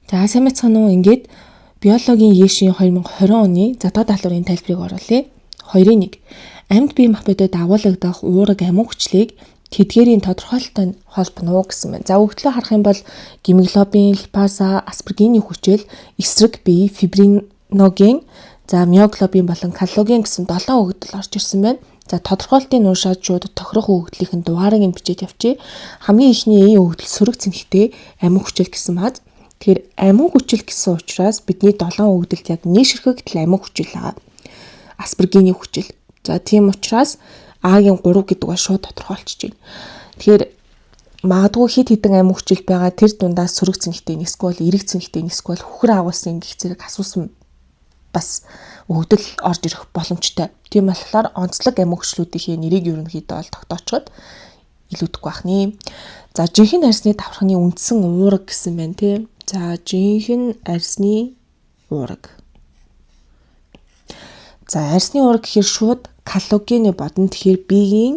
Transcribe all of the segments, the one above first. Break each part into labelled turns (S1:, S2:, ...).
S1: За сайн мэцхан уу, ингээд биологийн ЕШ-ийн 2020 оны задаа даалгаврын тайлбарыг оруулъя. 2-1. Амьд бие махбодод агуулгадах уураг амин хүчлийг тэдгээрийн тодорхойлолттой холбоно гэсэн байна. За өгдлөө харах юм бол гемоглобин, липаза, аспаргины хүчил, эсрэг бие, фибриноген, за миоглобин болон коллаген гэсэн 7 өгдөл орж ирсэн байна. За тодорхойлтын уншаад шууд тохирох өгдлийнхэн дугаарыг нь бичээд явчих. Хамгийн ихний энэ өгдөл сөрөг цэнхтэй амин хүчил гэсэн баз. Тэгэхээр амин хүчил гэсэн учраас бидний 7 өгдөлд яг нийшэрхэгдэл амин хүчил байгаа. Аспаргины хүчил. За тийм учраас А-гийн 3 гэдэг ба шууд тодорхойлчихж байна. Тэгэхээр магадгүй хит хитэн амин хүчил байгаа тэр дундаас сөрөг цэнхтэй эсвэл эрэг цэнхтэй эсвэл хөхөр агуулсан гэх зэрэг асуусан бас өгдөл орж ирэх боломжтой. Тийм болохоор онцлог амин хүчлүүдийн нэрийг ерөнхийдөө бол тогтоочход илүүдэхгүй байх нэ. За жинхэнэ арсны давхрахны үндсэн уураг гэсэн байна тий. За жинхэнэ арсны уураг. За арсны уураг гэхээр шууд коллагены бодно. Тэгэхээр биеийн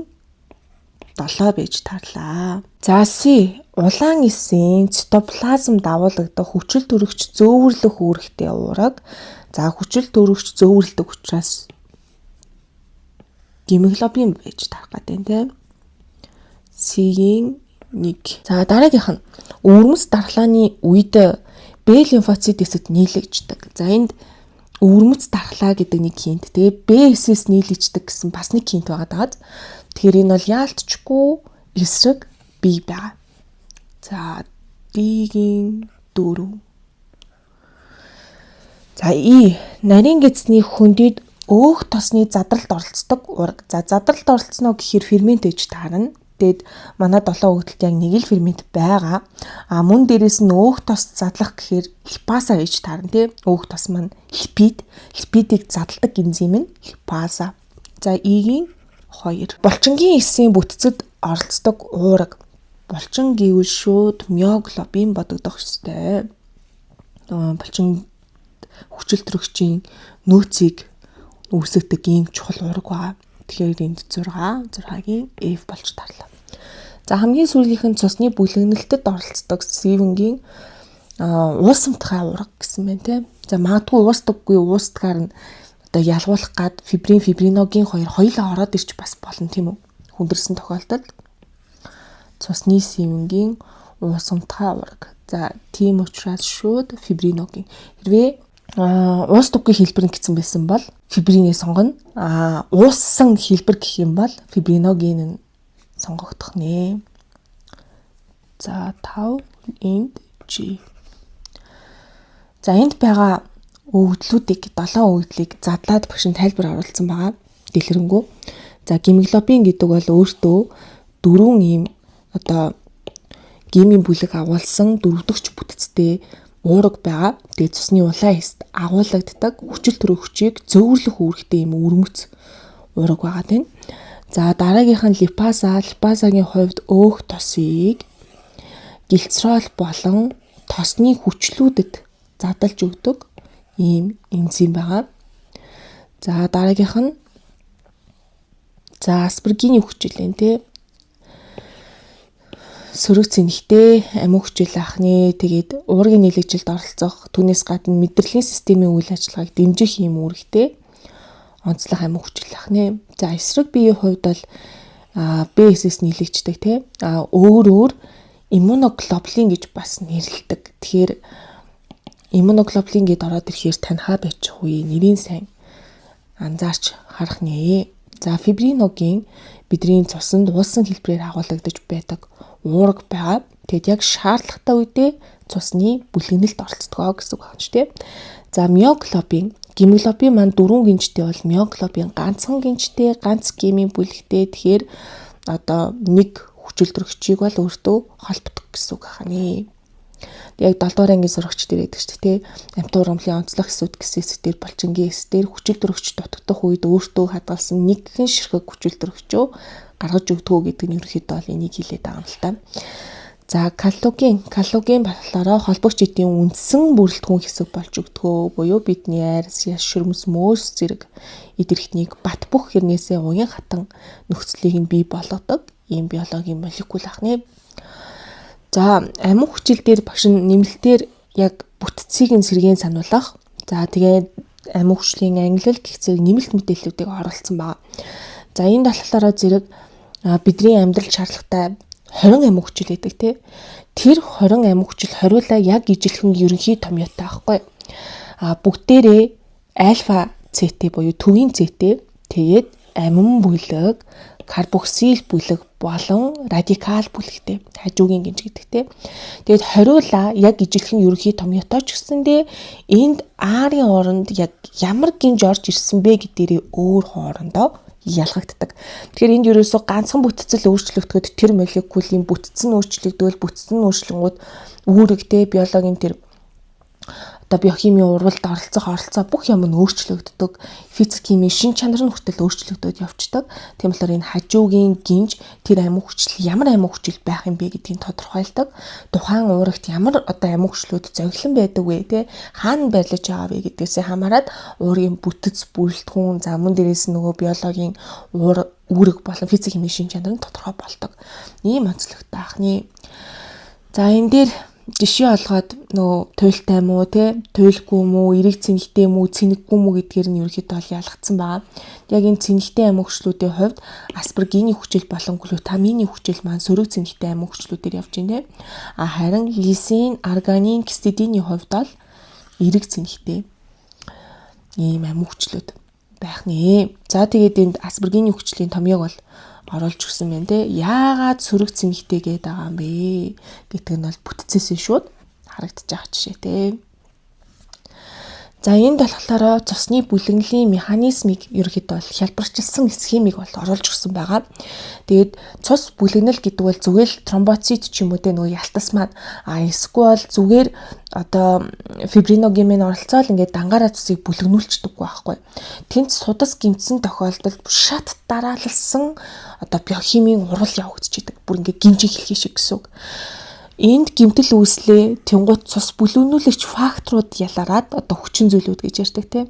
S1: 7 байж тарлаа. За С улаан эсийн цитоплазм дагуулгадах хүчил төрөгч зөөвөрлөх үүрэгтэй уураг. За хүчил төрөгч зөөвөрлөдөг учраас гемоглобин байж тарах гэдэг тийм. С-ийн 1. За дараагийнх нь өвөрмөц дархлааны үед Б лимфоцит эсэд нийлэгддэг. За энд өвөрмөц дархлаа гэдэг нэг хинт тэгээ Б эсээс нийлэгддэг гэсэн бас нэг хинт байгаа даа. Тэгэхээр энэ бол яалтчгүй эсрэг бие байгаа. За D-ийн 4. За И нарийн гэцний хөндөд өөх тосны задралд оролцдог уураг. За задралд оролцсноо гэхээр фермент ээж таарна. Тэгэд манай 7 өгдөлт яг нэг л фермент байгаа. А мөн дээрээс нь өөх тос задлах гэхээр липаза гэж таарна тий. Өөх тос маань липид. Липидийг задладаг энзим нь липаза. За И-ийн 2. Булчингийн эсийн бүтцэд оролцдог уураг. Булчин гэвэл шууд миоглобин бодогдох ёстой. Булчин хүчил төрөгчийн нөөцийг үүсгдэг ийм чухал уураг байгаа. Тэгэхээр энд 6-гийн F болж тарлаа. За хамгийн сүүлийнх нь цусны бүлэгнэлтэд оролцдог С-ийн уусамтгай уураг гэсэн байна тийм. За магадгүй уустдаггүй уустгаар нь одоо ялгуулах гад фибриноген хоёулаа ороод ирч бас болно тийм үү? Хүндэрсэн тохиолдолд цусны С-ийн уусамтгай уураг. За тийм учраас шууд фибриноген. Хэрвээ уустдаггүй хэлбэр гэсэн байсан бол фибринээ сонгоно. Ууссан хэлбэр гэх юм бол фибриноген нь сонгогдох нэ. За 5 энд G. За энд байгаа өгдлүүдийг 7 өгдлийг задлаад багшин тайлбар оруулсан байгаа. Дэлгэрэнгүй. За гемоглобин гэдэг бол өөртөө 4 ийм одоо гемийн бүлэг агуулсан дөрөвдөгч бүтцтэй уураг байгаа. Тэгээд цусны улаан эст агуулгаддаг хүчил төрөгчийг зөөвөрлөх үүрэгтэй юм өрмөц уураг байгаа тийм. За дараагийнх нь липаза. Липазагийн хувьд өөх тосыг гэлцрол болон тосны хүчлүүдэд задлж өгдөг ийм энзим байгаа. За дараагийнх нь аспаргины хүчил энэ тийм. Сөрөг цэнхтэй амин хүчил ахны тэгээд уургийн нийлэгжилд оролцох түүнээс гадна мэдрэлийн системийн үйл ажиллагааг дэмжих юм үүрэгтэй онцлог амин хүчил ахны. За эсрэг биеийн хувьд бол Б-с нийлэгддэг тийм. Өөр иммуноглобулин гэж бас нэрлэдэг. Тэгэхээр иммуноглобулин гэд ороод ирэхээр таньхаа байчих үе нэрийн сайн анзаарч харах нэ. За фибриноген бидний цуснд уулсан хэлбэрээр агуулгадж байдаг уураг байгаа. Тэгэд яг шаардлагатай үедээ цусны бүлэгнэлд оролцдог гэсэн үг байна шүү дээ. За миоглобин, гемоглобин маань 4 гинжтэй бол миоглобин ганцхан гинжтэй, ганц гемийн бүлэгтэй. Тэгэхээр одоо нэг хүчил төрөгчийг бол өөртөө холбодог гэсэн үг байна. Яг 7 дугаар ангийн сурагч дээр байдаг шүү дээ. Амтуур ромлын онцлог хэсүүд гэсэн хэсэг дээр булчингийн хэс дээр хүчил төрөгч дутагдах үед өөртөө хадгалсан нэгэн ширхэг хүчил төрөгчөө гаргаж өгдгөө гэдэг нь ерөнхийдөө бол энийг хэлээд байгаа юм л та. За коллаген болохоор холбогч эдийн үндсэн бүрэлдэхүүн хэсэг болж өгдгөө буюу бидний айрс, яс, шөрмөс, мөөс зэрэг эдэрхтнийг бат бөх хэрнээсээ уян хатан нөхцөлийг нь бий болгодог ийм биологийн молекул ахны. За амин хүчил дээр багш нэмэлтээр яг бүтцийг нь сэргээн сануулах. За тэгээд амин хөгжлийн ангилал гэх зэрэг нэмэлт мэдээллүүдийг оруулсан байна. За энэ болохоор зэрэг бидний амьдрал шаардлагатай 20 амин хөгжил гэдэг тий. Тэр 20 амин хөгжил хориулаа яг ижилхэн ерөнхий томьёотой байхгүй. Бүгдээрээ альфа ЦТ буюу төвийн ЦТ тэгээд амин бүлэг, карбоксил бүлэг болон радикал бүлэгтэй хажуугийн гинж гэдэгтэй. Тэгээд хориулаа яг ижилхэн ерөнхий томьёотой ч гэсэндээ энд арын оронд яг ямар гинж орж ирсэн бэ гэдгээрээ өөр хоорондоо ялгагддаг. Тэгэхээр энд ерөөсөө ганцхан бүтцэл өөрчлөгдөхөд тэр молекулын бүтц нь өөрчлөгдөл, бүтц нь өөрчлөнгүүд үүрэгтэй биологийн тэр биохимийн урвалд оролцоо бүх юм нь өөрчлөгддөг. Физик химийн шин чанар нь хүртэл өөрчлөгдөд явцдаг. Тийм болохоор энэ хажуугийн гинж тэр амин хүчил ямар амин хүчил байх юм бэ гэдгийг тодорхойлдог. Тухайн уурагт ямар амин хүчлүүд зовлон байдаг вэ те хаана байрлаж байгаа вэ гэдгээсээ хамаарат уургийн бүтэц бүрэлдэхүүн замун дээрээс нөгөө биологийн үүрэг болон физик химийн шин чанар нь тодорхой болдог. Ийм онцлогтой ахны. За энэ дээр жишээ олгоод нөө туйлтай мүү те туйлгүй мүү эрэг цэнэгтэй мүү цэнэггүй мүү гэдгээр нь ерөөхдөө бол ялгцсан байгаа. Яг энэ цэнэгтэй амин хүчлүүдийн хувьд аспаргины хүчил болон глутамины хүчил маань сөрөг цэнэгтэй амин хүчлүүдээр явж байна те. Харин лизин, арганин, гистидины хувьд бол эрэг цэнэгтэй ийм амин хүчлүүд байх нэ. За тэгээд энд аспаргины хүчлийн томьёог бол оруулж өгсөн байна те. Яагаад сөрөг цэнэгтэй гээд байгаа юм бэ гэдэг нь бол бүтцээсээ шууд харагдаж байгаа жишээ те. За энд болохоор цусны бүлэглэлийн механизмыг ерөөхдөө бол хялбарчилсан схемийг бол оруулж өгсөн байгаа. Тэгээд цус бүлэгнэл гэдэг бол зүгээр л тромбоцит ч юм уу те нөгөө ялтас маань эсвэл зүгээр фибриногенмен оролцоол ингээд дангаараа цусыг бүлэгнүүлчихдэг байхгүй. Тэнд судас гимтсэн тохиолдолд шат дараалсан биохимийн урвал явагдчихэдэг. Бүр ингээд гимжиг хэлхий шиг гэсэн үг. Энд гэмтэл үүслээ тэнгуут цус бүлэгнүүлэгч факторууд ялараад хүчин зүйлүүд гэж ярьдаг тийм.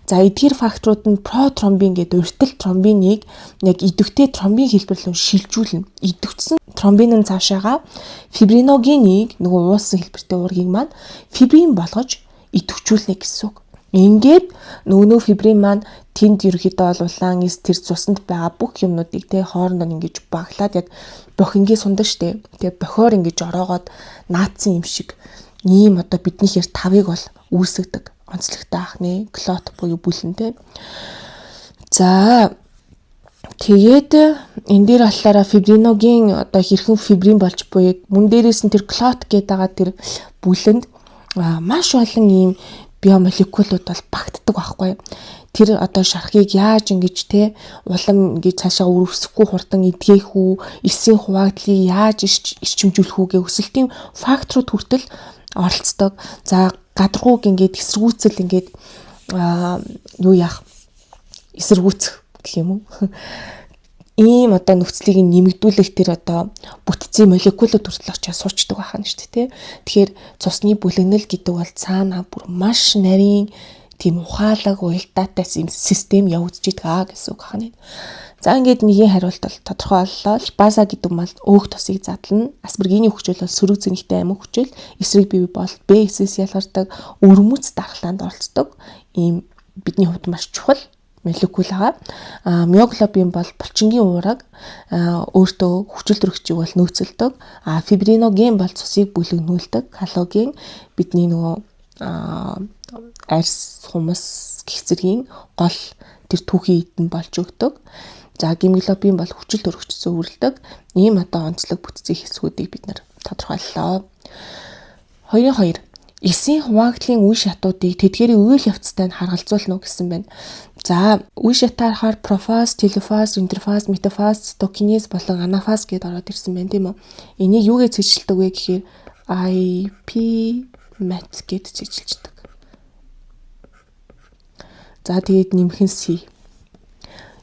S1: За эдгээр факторууд нь протромбин гэдэг уртал тромбиныг яг идэвхтэй тромбин хэлбэрлэн шилжүүлнэ. Идэвхсэн тромбин нь цаашаага фибриногенийг нөгөө уулсан хэлбэртэй уургийг маань фибрин болгож идэвхжүүлнэ гэсэн үг. Ингээд нөгөө фибрин маань тэнд ерөөхдөө бол улаан эс тэр цуснд байгаа бүх юмнуудыг те хоорондоо ингэж баглаад яг бохингийн сундаг штэ. Тэгээ бохоор ингэж ороогоод наацсан юм шиг ийм биднийхээр тавыг бол үүсгдэг. Онцлогтой ахны клот буюу бүлэн те. За тэгээд энэ дээр болохоор фибриноген хэрхэн фибрин болж буюу мөн дээрээс нь тэр клот гэдэг байгаа тэр бүлэнд маш олон ийм биомолекулууд бол багтдаг байхгүй. Тэр шархыг яаж ингэж те улам ингэж цаашаа өрөвсөхгүй хурдан эдгээх үү, эсийн хуваагдлыг яаж ирчимжүүлэх үгээ өсөлтийн факторууд хүртэл оролцдог. За гадаргууг ингэж эсэргүүцэл ингэж юу яах? Эсэргүүцэх гэх юм уу? Ийм нөхцөлийг нэмэгдүүлэх тэр бүтцийн молекулууд хүртэл очиж суучдаг байх нь шүү дээ. Тэгэхээр цусны бүлэгнэл гэдэг бол цаана бүр маш нарийн тийм ухаалаг уялдаатай систем явагдаж байгаа гэсэн үг байна. За ингээд нэгийн хариулт бол тодорхой боллоо. База гэдэг нь өөх тосыг задлана. Аспаргины хүчил бол сөрөг цэнэгтэй амин хүчил, эсрэг бие бол Б-с ялгардаг өрмөц дархлаанд оролцдог. Ийм бидний хувьд маш чухал молекул байгаа. Миоглобин бол булчингийн уураг өөртөө хүчил төрөгчийг бол нөөцөлдөг. Фибриноген бол цусыг бүлэгнүүлдэг. Коллаген бидний нөгөө арьс хумс гэх зэргийн гол тэр түүхийн эдэн болж өгдөг. За гемоглобин бол хүчил төрөгч зөвөрлөдөг. Ийм онцлог бүтцийн хэсгүүдийг бид нар тодорхойллоо. 2-2 эсийн хуваагдлын үе шатуудыг тэдгээрийн үйл явцтай нь харгалзуулна гэсэн байна. За үе шатаар хаар профаз, телефаз, интерфаз, метафаз, цитокинез болон анафаз гэдээ ороод ирсэн байна тийм үү. Энийг юугаар цэжилдэг вэ гэхээр IP mat гэд цэжилдэг. За тэгээд нэмэх нь C.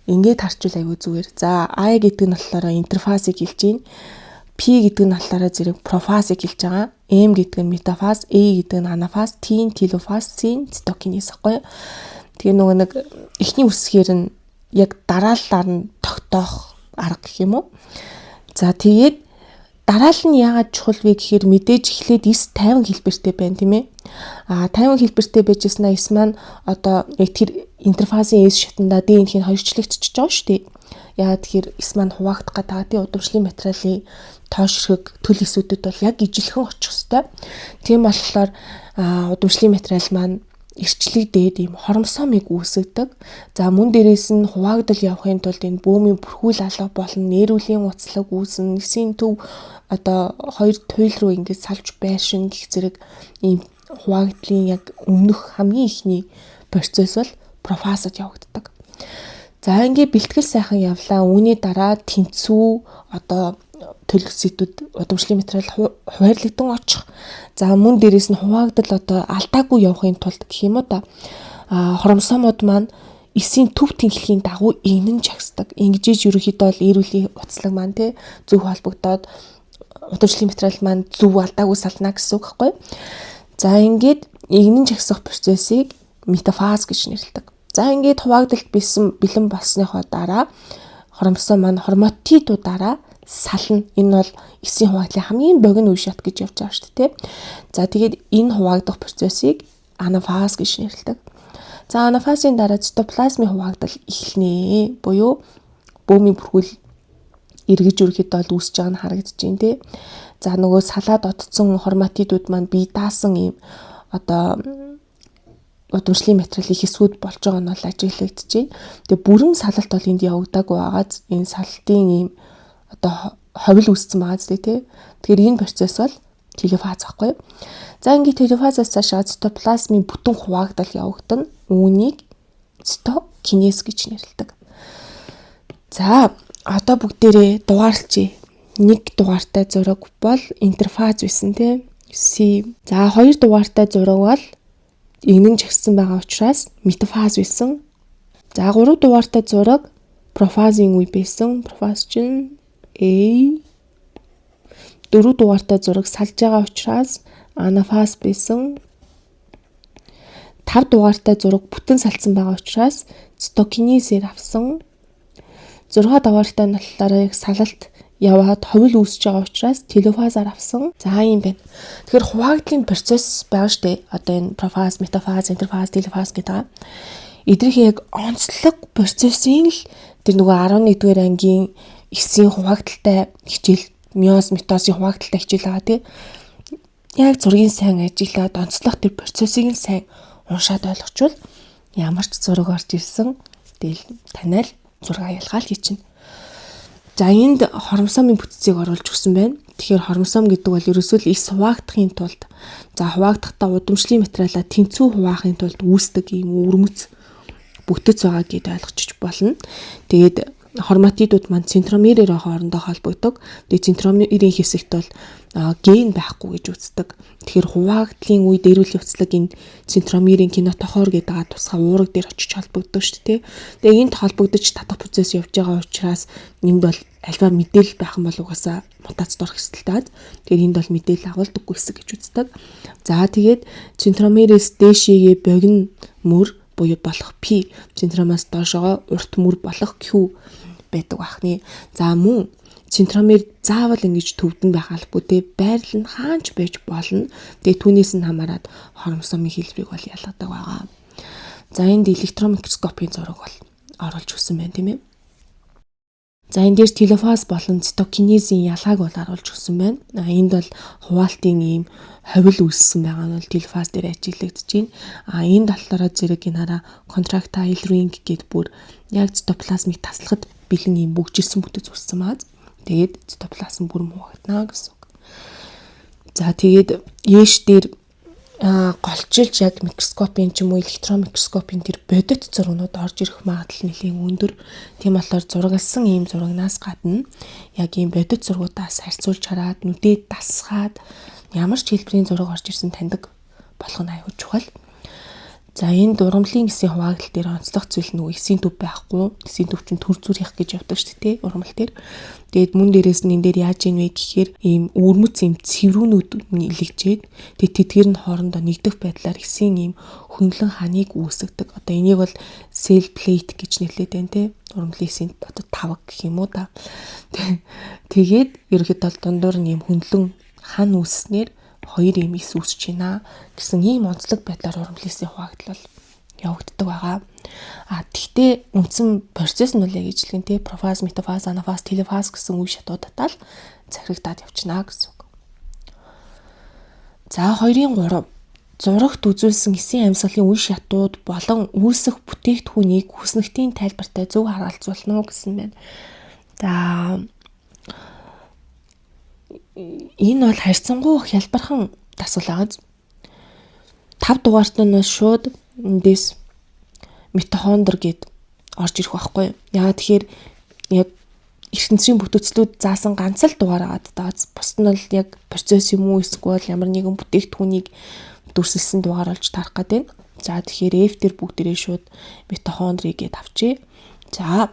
S1: Ингээд харчвал аягүй зүгээр. За I гэдэг нь болохоор интерфазыг хэлж байна. P гэдэг нь болохоор зэрэг профазыг хэлж байгаа. M гэдэг нь метафаз, E гэдэг нь анафаз, T нь телофаз, C нь цитокинез гэхгүй. Тэгээ нөгөө нэг эхний үсгээр нь яг дараалалаар нь тогтоох арга гэх юм уу. За тэгээд дараалал нь яагаад чухал вэ гэхээр мэдээж эхлээд 9-50 хэлбэртэй байна тийм ээ. Тайван хэлбэртэй байжсна эс маань одоо яг тэр интерфейсийн эс шатанда DNF-ийн хоёрчлогдчихж байгаа шүү дээ. Яагаад тэгэхээр эс маань хуваагдах гэдэг тийм удамшлын материалын тоошрог төл эсүүдэд бол яг ижилхэн очих хэвээр. Тийм болохоор удамшлын материал маань эрчлэгдээд ийм хоромсоомыг үүсгэдэг. За мөн дээрээс нь хуваагдал явахын тулд энэ бөөмийн бүрхүүл алга болон нээрүүлийн уцлаг үүснэ. Нэсийн төв одоо хоёр туйл руу ингэж салж байршин гэх зэрэг ийм хуваагдлын яг өмнөх хамгийн ихний процесс бол профазад явагддаг. За ингээд бэлтгэл сайхан явлаа. Үүний дараа тэнцүү одоо төлөв сэдвүүд удамшлын материал хуваарлагдсан очих. За мөн дээрээс нь хуваагдал одоо алдаагүй явахын тулд гэх юм уу та хоромсоомод маань эсийн төв тэнхлэхийн дагуу игнэн чагсдаг. Ингэж ерөнхийдөө бол эрүүлийн уцлаг маань тий зөв холбогдоод удамшлын материал маань зөв алдаагүй сална гэсэн үг байхгүй. За ингээд игнэн чагсах процессыг метафаз гэж нэрлэдэг. За ингээд хуваагдалт бэлэн болсныхоо дараа хоромсоо маань хорматидуудаараа сална. Энэ бол эсийн хуваагдлын хамгийн богино үе шат гэж явж байгаа шүү дээ. За тэгээд энэ хуваагдах процессыг анафаз гэж нэрлэдэг. За анафазын дараа цитоплазмын хуваагдал эхэлнэ. Буюу бөөмийн бүрхүүл эргэж ерөөхдөө үүсэж байгаа нь харагдаж байна тий. За нөгөө салаад отцсон хорматидууд маань бие даасан юм одоо удамшлын материалын хэсгүүд болж байгаа нь бол ажиглагдаж байна. Тэгээ бүрэн салалт бол энд явагдаагүй байгааз энэ салтын ийм одоо ховил үүссэн байгаа зү тий. Тэгэхээр энэ процесс бол телефаз ахгүй. За ингээд телефазаас цаашаа цитоплазмын бүтэн хуваагдал явагдана. Үүнийг цитокинез гэж нэрлэдэг. За одоо бүгдээрээ дугаарлчээ. Нэг дугаартай зураг бол интерфаз байсан тий. C. За хоёр дугаартай зураг бол игнэн чагссан байгаа учраас метафаз байсан. За 3 дугаартай зураг профазын үе байсан. Профаз чинь A. 4 дугаартай зураг салж байгаа учраас анафаз байсан. 5 дугаартай зураг бүтэн салцсан байгаа учраас цитокинезээр авсан. 6 дугаартай нь болохоор яг салалт яваад ховил үүсэж байгаа учраас телефазаар авсан. За юм байна. Тэгэхээр хуваагдлын процесс байгаа шүү дээ. Одоо энэ профаз, метафаз, интерфаз, телефаз гэдэг. Эдгээрх яг онцлог процессын л тэр нөгөө 11-р ангийн эсийн хуваагдaltaй хичээл, миоз, митозын хуваагдaltaй хичээл байгаа тий. Яг зургийн сайн ажиглаад онцлог тэр процессыг нь сайн уншаад ойлгочвол ямар ч зураг орж ирсэн. Тэгэл танаар зураг ялгаал хийчихнэ. За энд хоромсоомын бүтцийг оруулж өгсөн байна. Тэгэхээр хоромсоом гэдэг бол ерөөсөө л эс хуваагдахын тулд хуваагдахдаа удамшлын материалаа тэнцүү хуваахын тулд үүсдэг ийм өвөрмөц бүтэц байгаа гэдээ ойлгочих болно. Тэгээд хорматидууд маань центромерээр хоорондоо холбогддог. Тэгээд центромерийн хэсэгт бол ген байхгүй гэж үздэг. Тэгэхээр хуваагдлын үед эрүүлийн уцлаг энэ центромерийн кинотохор гэдэг тусгай уураг дээр очиж холбогддог шүү дээ. Тэгээд энд холбогдож татах процесс явж байгаа учраас энд бол альва мэдээлэл байх юм бол угаасаа мутацид орох хэсэлтэй. Тэгэхээр энд бол мэдээлэл агуулдаггүй хэсэг гэж үздэг. За тэгээд центромерээс дээшээгээ богино мөр буюу болох P, центромоос доошоо урт мөр болох Q байдаг бахны. За мөн центромер заавал ингэж төвдөн байх албагүй те, байрлал нь хаанч байж болно. Тэгээ түүнээс нь хамаарат хоромсоомын хэлбэрийг бол ялгадаг байгаа. За энд электрон микроскопын зураг бол оруулж өгсөн байна тийм ээ. За энэ дээр телефаз болон цитокинезийн ялгааг бол оруулж өгсөн байна. Энд бол хуваалтын ийм ховил үүссэн байгаа нь бол телефаз дээр ажиглагдаж байна. Энд болохоор зэрэг энэ хараа контрактайл ринг гэд бүр яг цитоплазмыг таслахад бэлэн ийм бүгжилсэн бүтэц үүссэн байгаа. Тэгээд цитоплазм бүрэн хуваагдана гэсэн үг. За тэгээд ээш дээр голчилж яг микроскопын ч юм уу электрон микроскопын тэр бодит зургууд орж ирэх магадлал нэлээд өндөр. Тийм болохоор зургалсан ийм зурагнаас гадна яг ийм бодит зургуудаас харьцуулж хараад нүдэд дасгаад ямар ч хэлбэрийн зураг орж ирсэн таньдаг болох нь аюул чухал. За энэ ургамлын эсийн хуваагдал дээр онцлог зүйл нь эсийн төв байхгүй. Эсийн төв чинь төр зүрх гэж явдаг шүү дээ, ургамал дээр. Тэгээд мөн дээрээс нь энэ дээр яаж ийн вэ гэхээр ийм өвөрмөц ийм цэврүүнүүд илэгжээд тэгээд тэдгээр нь хоорондоо нэгдэх байдлаар эсийн ийм хөндлөн ханыг үүсгдэг. Одоо энийг бол cell plate гэж нэрлэдэг байна те. Ургамлын эсийн одоо тавг гэх юм уу та. Тэгээд ерөөхдөө дундуур нь ийм хөндлөн хан үүснээр 2 эмээс үүсэж байна гэсэн ийм онцлог байдлаар уран бүтээлийн хуваагдал явагддаг байгаа. Тэгтээ үндсэн процесс нь бол яг ижлэгэн тий профаз, метафаз, анафаз, телефаз гэсэн үе шатуудаа л захирагдаад явчихна гэсэн үг. За 2-ын 3 зурагт үзүүлсэн эсийн амьсгалын үе шатууд болон үүсэх бүтээгдэхүүнийг хүснэгтийн тайлбартай зөв харгалзуулна гэсэн байна. За энэ бол харьцангуй хялбархан дасгал байгаа. 5 дугаарт нь шууд эндээс митохондр гэд орж ирэх байхгүй. Яагаад тэгэхээр яг ертөнцийн бүтээцлүүд заасан ганц л дугаар агаад тааз. Бус нь бол яг процесс юм уу эсвэл ямар нэгэн бүтээгдэхүүнийг дүрсэлсэн дугаар олж тарах гэдэг. За тэгэхээр F дээр бүгдээрээ шууд митохондрийг гэд авчи. За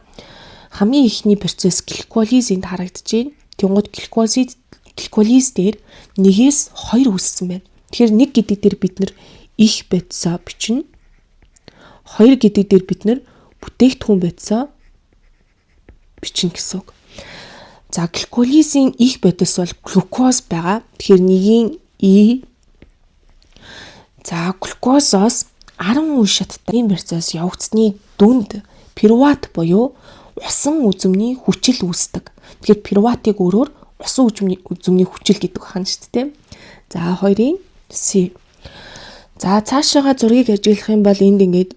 S1: хамгийн ихний процесс гликолизинд харагдаж байна. Тэнгууд гликолиз дээр 1-ээс 2 үүссэн байна. Тэгэхээр 1 гэдэг дээр бид нэр их бодисоо бичнэ. 2 гэдэг дээр бид нэр бүтээгдэхүүн бодисоо бичнэ гэсэн үг. За гликолизийн их бодис бол глюкоз байгаа. Тэгэхээр 1-ийн И. За глюкозоос 10 үе шаттай ийм процесс явагдсны дүнд пируват буюу усан үзмний хүчил үүсдэг. Тэгэхээр пируватыг өөрөөр усан үзмний хүчил гэдэг хань шүү дээ. За 2-ын С. За цаашаага зургийг ажиглах юм бол энд ингээд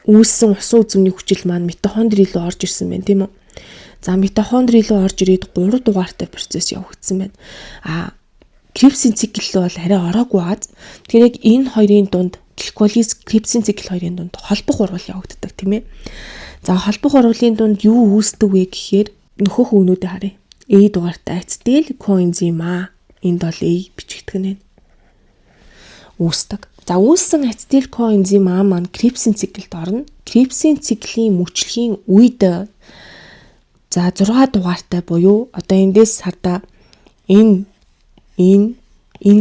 S1: үүссэн усан үзмний хүчил маань митохондри руу орж ирсэн байна тийм үү. За митохондри руу орж ирээд 3 дугаартай процесс явагдсан байна. Крипсийн цикл бол арай ороогүй бааз. Тэгэхээр яг энэ хоёрын дунд гликолиз, крипсийн цикл хоёрын дунд холбох урвал явагддаг тийм ээ. За холбох урвалын дунд юу үүсдэг вэ гэхээр нөхөх өгнүүдээ харъя. A дугаартай ацетил коэнзим А. Энд бол A бичигдэх нь үүсдэг. За үүссэн ацетил коэнзим А маань крипсийн циклд орно. Крипсийн циклийн мөчлөгийн үед за 6 дугаартай буюу одоо эндээс хардаа энэ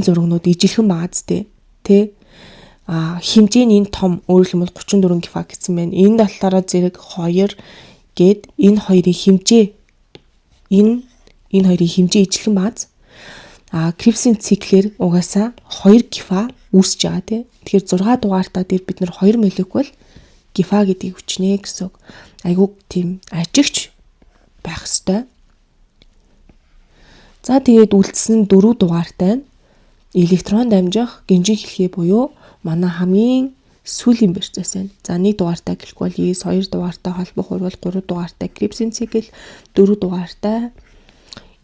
S1: зургнууд ижилхэн байгаа зү тэ хэмжээ нь энэ том өөрөлдмөл 34 гифа гэсэн байна. Энэ талаараа зэрэг 2 гээд энэ хоёрын хэмжээ ижилхэн бааз. Крипсийн циклэр угаасаа 2 гифа үүсэж байгаа тий. Тэгэхээр 6 дугаартаа дээр бид нэр 2 молекул гифа гэдгийг хүчнэ гэсэн. Айгуу тийм ажигч байх ёстой. За тэгээд үлдсэн 4 дугаартай электрон дамжих гинжин хэлхий буюу манай хамгийн сүүлийн процесс байна. За 1 дугаартай гликолиз, 2 дугаартай холбох урвал, 3 дугаартай крипсийн цикл, 4 дугаартай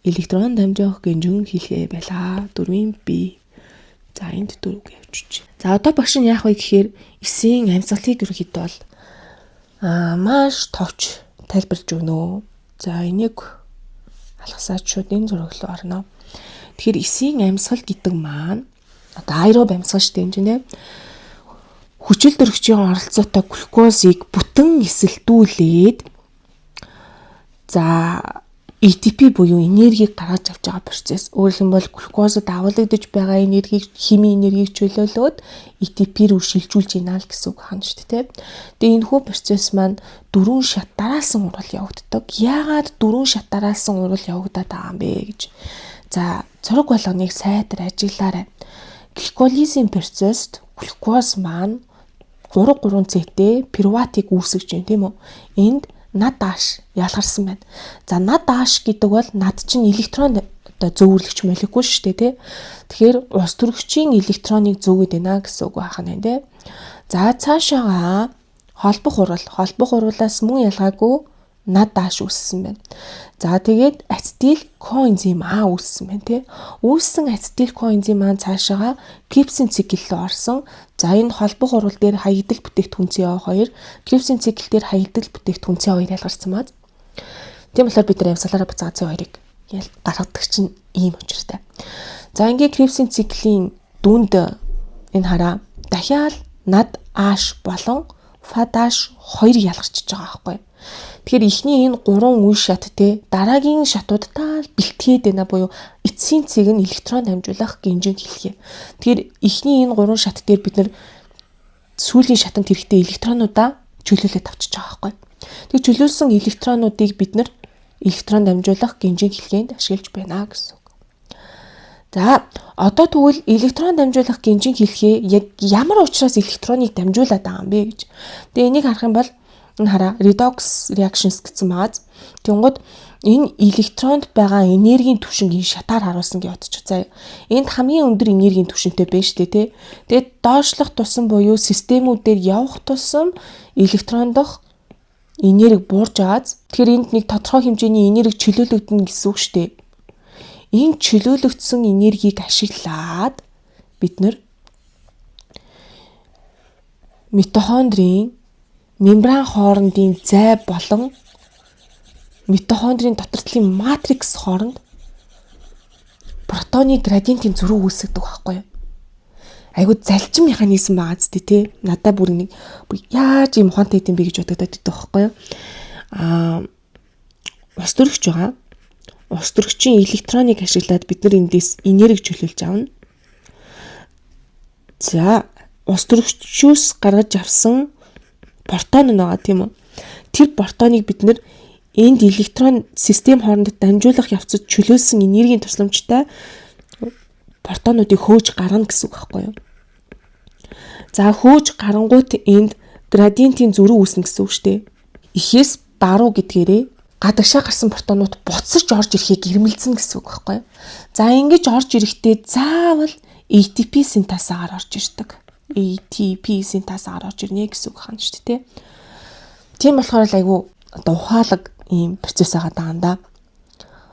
S1: электрон дамжих гинжин хэлхий байлаа. 4-ийн B. За энд 4 гэвчж. За одоо багш нь яах вэ гэхээр эсийн амьсгалыг ерөнхийдөө бол маш товч тайлбарлаж өгнө. За энийг алгасаад шууд энэ зураг руу орно. Тэгэхээр эсийн амьсгал гэдэг маань одоо аэроб амьсгал шүү дээ энэ нэ. Хүчил дөрөгчийн оролцоотой глюкозыг бүтэн эсэлдүүлээд за ATP буюу энергийг гаргаж авч байгаа процесс. Өөрөөр хэлбэл глюкозод авлагдаж байгаа энергийг химийн энергийг чөлөөлөөд ATP рүү шилжүүлж ийна л гэсэн үг хань шүү дээ. Тэгээ энэ хүү процесс маань 4 шат дараалсан урвал явагддаг. Яагаад 4 шат дараалсан урвал явагдаад байгаа юм бэ гэж. За зураг болгоныг сайтар ажиглаарай. Гликолизийн процесст глюкоз маань 3,3-цтэй пируватыг үүсгэж байна тийм үү? Энд над аш ялгарсан байна. За над аш гэдэг бол над чинь электрон одоо зөөвөрлөгч молекул шүү дээ тий. Тэгэхээр ус төрөгчийн электроныг зөөгöd байна гэсэн үг байна тий. За цаашаага холбох урвалаас мөн ялгаагүй над аш үүссэн байна. За тэгээд ацетил коэнзим А үүссэн байна тий. Үүссэн ацетил коэнзим А цаашаага крипсийн цикл рүү орсон. За энэ холбох урвал дээр хаягдл бүтээгдэхүүн CO2, крипсийн цикл дээр хаягдл бүтээгдэхүүн CO2 ялгарсан баз. Тийм болохоор бид нар амьсгалаараа буцаага CO2-ыг гаргадаг чинь ийм учиртай. За ингээд крипсийн циклийн дүнд энэ хараа дахиад над аш болон фадаш 2 ялгарчиж байгаа байхгүй. Тэгэхээр эхний энэ 3 үе шат те дараагийн шатуудтай бэлтгээд байна буюу эцсийн цэг нь электрон дамжуулах гинжин хэлхий. Тэгэхээр эхний энэ 3 шат дээр бид нар сүүлийн шатанд хэрэгтэй электронуудаа чөлөөлөд авчиж байгаа байхгүй. Тэр чөлөөлсөн электронуудыг бид нар электрон дамжуулах гинжин хэлхийнд ашиглаж байна гэсэн үг. За одоо тэгвэл электрон дамжуулах гинжин хэлхээ яг ямар учраас электроныг дамжуулаад байгаа юм бэ гэж. Тэгээ энийг харах юм бол энэ хараа redox reactions гэсэн бааз. Тэнгууд энэ электронд байгаа энергийн түвшинг энэ шатаар харуулсан гэж бодчих. За энд хамгийн өндөр энергийн түвшинтэй байна шүү дээ, тий. Тэгээд доошлох тусам буюу системүүдээр явах тусам электрондох энерги буурж ааз. Тэгэхээр энд нэг тодорхой хэмжээний энерги чөлөөлөгдөнө гэсэн үг шүү дээ. Энэ чөлөөлөгдсөн энергийг ашиглаад бид нэр митохондрийн мембран хоорондын зай болон митохондрийн дотортлын матрикс хооронд протоны градиентийн зөрүү үүсгэдэг байхгүй юу? Айгуу залжин механизм байгаа зү тий. Надад бүр яаж юм ухаантай юм бэ гэж бодогдоод байдаг байхгүй юу? Ус төрөгч байгаа. Ус төрөгчийн электроныг ашиглаад бид нар эндээс энерги чөлөөлж авна. За, ус төрөгчөөс гаргаж авсан протон байгаа тийм үү? Тэр протоныг бид нар энд электрон систем хоорондоо дамжуулах явцад чөлөөлсөн энергийн тусламжтай протонуудыг хөөж гаргана гэсэн үг байхгүй юу? За, хөөж гарангуут энд градиентийн зөрүү үүснэ гэсэн үг шүү дээ. Ихээс баруун гэдгээрээ гадагшаа гарсан протонууд буцаж орж ирэхийг ирмэлзэн гэсэн үг байхгүй юу? За, ингэж орж ирэхдээ заавал ATP синтезаагаар орж ирдэг. ATP синтезаагаар орж ирнэ гэсэн үг хаана шүү дээ, тий. Тийм болохоор л айгүй ухаалаг ийм процесс байгаа даа.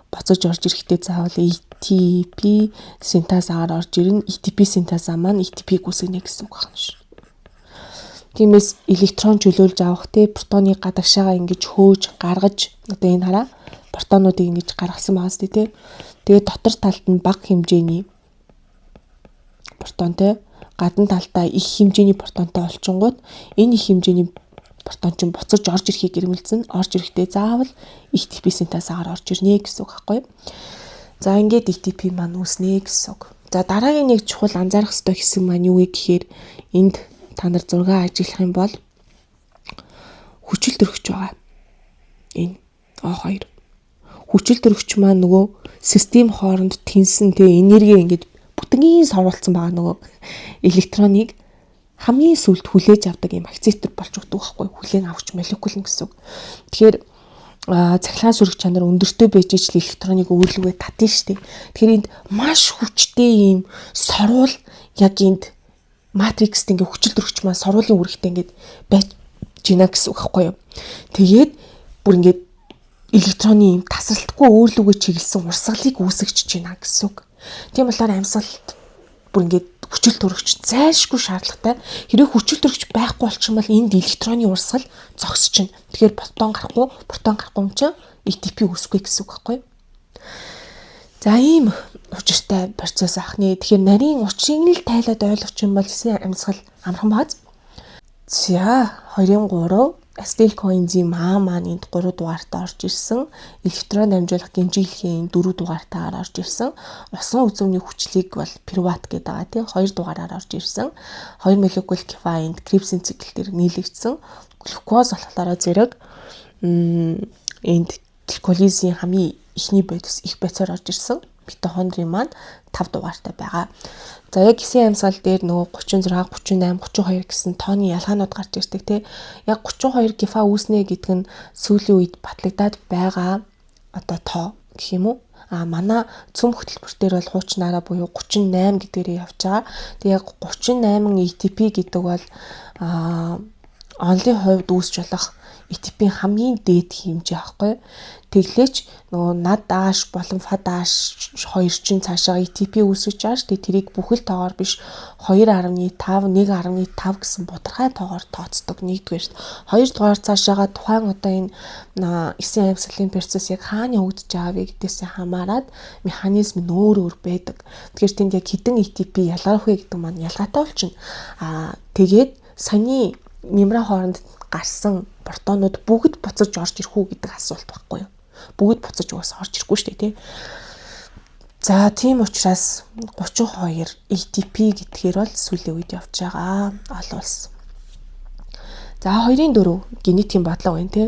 S1: Буцаж орж ирэхдээ заавал ATP синтезаагаар орж ирнэ. ATP синтезаа маань ATP-г үүсгэнэ гэсэн үг хаана шүү. Тиймээс электрон чөлөөлж авах те протоныг гадагшаага ингэж хөөж гаргаж одоо энэ хараа протонуудыг ингэж гаргасан байгаа зү те. Тэгээд дотор талд нь бага хэмжээний протонтой гадна талдаа их хэмжээний протонтой олчингууд энэ их хэмжээний протон ч буцаж орж ирэхийг ирмэлзэн орж ирэхдээ заавал ATP синтезаагаар орж ирнэ гэсэн үг байхгүй юу? За ингээд ATP маань үүснэ гэсэн үг. За дараагийн нэг чухал анзаарах ёстой хэсэг маань юу вэ гэхээр энд та нар зураг ажиглах юм бол хүчил төрөгч байгаа. Энэ O2. Хүчил төрөгч маань нөгөө систем хооронд тэнсэн тэ энерги ингээд бүтэнгийн сорволцсон байгаа нөгөө электроныг хамгийн сүүлд хүлээж авдаг юм акцитор болж өгдөг байхгүй хүлээн авч молекул гэсэн үг. Тэгэхээр цахилгаан сүрэг чанар өндөртэй байж ич электроныг өөрлөгөө татна шүү дээ. Тэгэхээр энд маш хүчтэй юм сорвол яг энд матрикст ингээ хүчил төрөгч маань сорволын үүрэгтэй ингээд байж гинэ гэсэн үг байхгүй юу. Тэгээд бүр ингээд электроны юм тасралтгүй өөрлөгөө чиглэсэн урсгалыг үүсгэж гинэ гэсэн үг. Тийм болохоор амьсгалд бүр ингээд хүчил төрөгч зайлшгүй шаардлагатай. Хэрэг хүчил төрөгч байхгүй болчих юм бол энд электроны урсгал зогсож чинь. Тэгэхээр протон гарахгүй юм чинь ATP үүсэхгүй гэсэн үг байхгүй юу. За ийм учиртай процесс ахны. Тэгэхээр нарийн учрыг л тайлаад ойлгох юм бол эсийн амьсгал амархан бааз. За 2-3 ацетил коэнзим А маань энд 3 дугаартай орж ирсэн. Электрон дамжуулах гинжиглэхийн 4 дугаартайгаар орж ирсэн. Усан үзүүний хүчлийг бол пируват гэдэг байгаа тийм 2 дугаараар орж ирсэн. 2 молекул кефаинд крипсин цикл дээр нийлэгдсэн. Глюкоз болохоор зэрэг энд гликолизийн хамгийн ихний бодис их байцаар орж ирсэн. Митохондрийн маань 5 дугаартай байгаа. За яг эсийн амьсгал дээр нөгөө 36, 38, 32 гэсэн тооны ялгаанууд гарч ирдэг тий. Яг 32 гефа үүснэ гэдэг нь сүүлийн үед батлагдаад байгаа одоо тоо гэх юм уу? Манай цөм хөтөлбөр дээр бол хуучнаараа буюу 38 гэдгээрээ явж байгаа. Тэг яг 38 ATP гэдэг бол онлын хувьд үүсч болох ATP-ийн хамгийн дээд хэмжээ аахгүй. Тэглээч нөгөө над dash болон fa dash хоёр чинь цаашаа ATP үүсгэж байгаа ш. Тэрийг бүхэл тоогоор биш 2.5, 1.5 гэсэн будархай тоогоор тооцдог нэгдүгээр. Хоёрдугаар цаашаага тухайн одоо энэ эсийн амьсгалын процесс яг хаана явагдаж байгаа вэ гэдгээс хамаарат механизм нь өөр байдаг. Тэгэхээр тэнд яг хэдэн ATP ялгарх вэ гэдэг маань ялгаатай болчихно. Тэгээд саяны мембран хооронд гарсан протонууд бүгд буцаж орж ирэх үү гэдэг асуулт байхгүй юу? Бүгд буцаж угаасаа орж ирэхгүй шүү дээ, тий. За, тийм учраас 32 ATP гэдгээр бол сүүлийн үед явж байгаа олуулсан. За, 2-4 генетикийн бодлого байна, тий.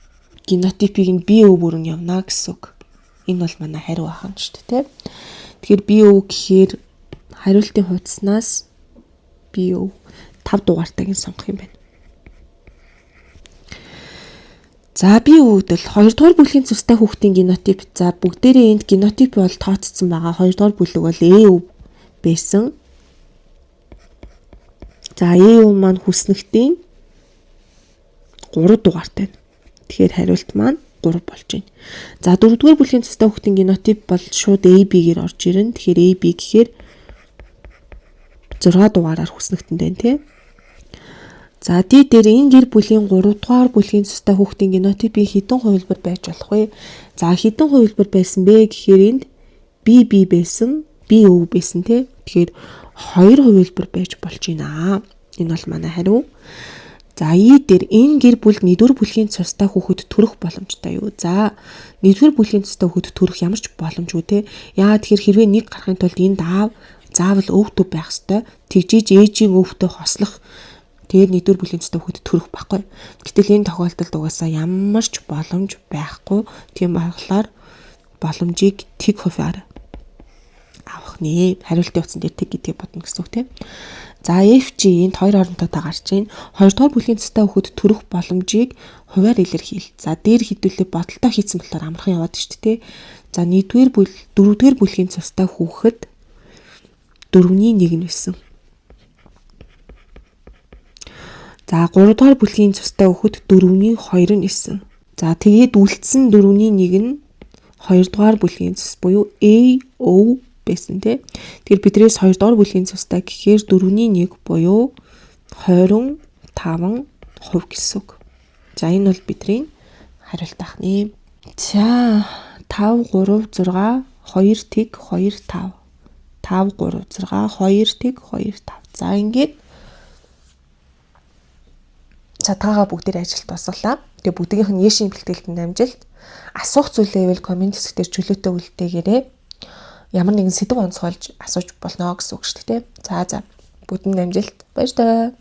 S1: генотипийг нь бие өв бүрэн явна гэсэн үг. Энэ бол манай хариу ахна шүү дээ, тэ. Тэгэхээр бие өв гэхээр хариултын хуудаснаас бие өв 5 дугаартайг нь сонгох юм байна. За бие өвдөл 2 дугаар бүлгийн цустай хүүхдийн генотип. За бүгдээрээ энд генотип бол тооцсон байгаа. 2 дугаар бүлэг бол Э өв байсан. За Э өв маань хүснэгтийн 3 дугаартай. Тэгэхээр хариулт маань 3 болж байна. За 4 дугаар бүлгийн цустай хүүхдийн генотип бол шууд AB-гээр орж ирнэ. Тэгэхээр AB гэхээр 6 дугаараар хүснэгтэн байна, тий. За дээр энэ гэр бүлийн 3 дугаар бүлгийн цустай хүүхдийн генотипийн хэдэн хувилбар байж болох вэ? За хэдэн хувилбар байсан бэ гэхээр энд BB байсан, BO байсан, тий. Тэгэхээр 2 хувилбар байж болж байна. Энэ бол манай хариу. За дээр энэ гэр бүл 1-р бүлгийн цустай хүүхэд төрөх боломжтой юу? За 1-р бүлгийн цустай хүүхэд төрөх ямар ч боломжгүй, тий. Яагаад тэгэхээр хэрвээ нэг гарахын тулд энд заавал өвтөв байх ёстой. Тэгжиж ээжийн өвтө хослох. Тэгээд 1-р бүлгийн цустай хүүхэд төрөх байхгүй. Гэтэл энэ тохиолдолд угаасаа ямар ч боломж байхгүй. Тийм болохоор боломжийг тэг хувиар авах нэ. Хариултын утсан дээр тэг гэдгийг бодно гэсэн үг, тийм. За FG энд 2 оронтойтой гарч ийн. 2 дугаар бүлгийн цустай хүүхэд төрөх боломжийг хувиар илэрхийл. За дээр хэдүүлээ бодолтой хийцэн болохоор амархан яваад шүү дээ, тийм. За 4-р бүлгийн цустай хүүхэд 4-ний 1 нь байсан. За 3 дугаар бүлгийн цустай хүүхэд 4-ний 2 нь исэн. За тэгээд үлдсэн 4-ний 1 нь 2 дугаар бүлгийн цус буюу AO байсан, тий. Тэгэхээр бидрээс 2 дугаар бүлгийн цустай гэхээр 4-ний 1 буюу 25% гэсэн үг. За энэ бол бидний хариулт ахны. За 5 3 6 2 тэг 2 5. 5 3 6 2 тэг 2 5. За ингээд цатгаага бүгдээр ажилт тусгалаа. Тэгээ бүгдийнх нь яшин бэлтгэлтэнд амжилт. Асуух зүйлээ ивэл комент хэсгээр чөлөөтэй үлдээгээрэй. Ямар нэгэн сэдв онцгойлж асууж болно гэсэн үг шүү дээ. За бүгдэнд амжилт. Баяр таа.